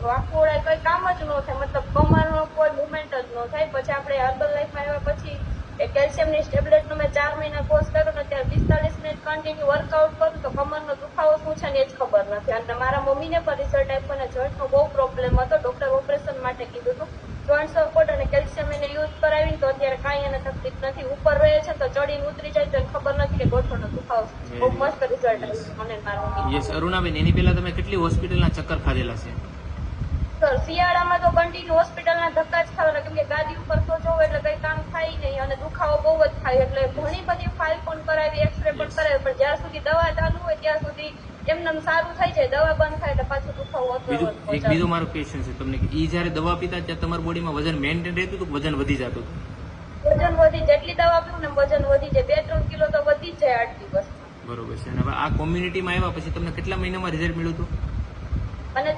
વાકુડા કઈ કામ જ ન થાય, મતલબ કમરનો કોઈ મુવમેન્ટ જ ન થાય. પછી આપણે હર્બલ લાઈફમાં આવ્યા પછી એ કેલ્શિયમની ટેબ્લેટનો મેં 4 મહિના કોર્સ કર્યો ને ત્યારે 45 મિનિટ કન્ટિન્યુ વર્કઆઉટ કરું તો કમરનો દુખાવો શું છે ને એ જ ખબર નથી. અને મારા મમ્મીને પણ રિઝલ્ટ આપ્યો ને જર્ટનો બહુ પ્રોબ્લેમ હતો, ડોક્ટર ઓપરેશન માટે કીધું હતું. જોઈન્ટ સપોર્ટ અને કેલ્શિયમ એને યુઝ કરાવીને તો અત્યારે કાંઈ એને તકલીફ નથી. ઉપર રહે છે તો ચડીને ઉતરી જાય તો એને ખબર નથી કે ગોઠણનો દુખાવો છે. બહુ મસ્ત રિઝલ્ટ આવ્યું મને મારા મમ્મી. યસ અરુણાબેન, એની પહેલા તમે કેટલી હોસ્પિટલના ચક્કર ખાધેલા છે? સર શિયાળામાં તો કન્ટિન્યુ હોસ્પિટલના ધક્કા જ ખાવાના, કેમ કે ગાદી ઉપર તો જોવો એટલે કઈ કામ થાય નહીં અને દુખાવો બહુ જ થાય. એટલે ઘણી બધી ફાઇલ પણ કરાવી, એક્સરે પણ કરાવી, પણ જ્યાં સુધી દવા ચાલુ હોય ત્યાં સુધી એમને સારું થઈ જાય. દવા બંધ થાય એટલે પાછું દુખાવો બીજો મારો ક્વેશ્ચન છે તમને, કે ઈ જયારે દવા પીતા ત્યારે તમારા બોડીમાં વજન મેન્ટેન રહેતું હતું, વજન વધી જતું હતું? વજન વધી, જેટલી દવા પીવું ને વજન વધી જાય. 2-3 કિલો તો વધી જ જાય 8 દિવસ. બરોબર છે. અને હવે આ કોમ્યુનિટીમાં આવ્યા પછી તમને કેટલા મહિનામાં રિઝલ્ટ મળ્યું હતું? અને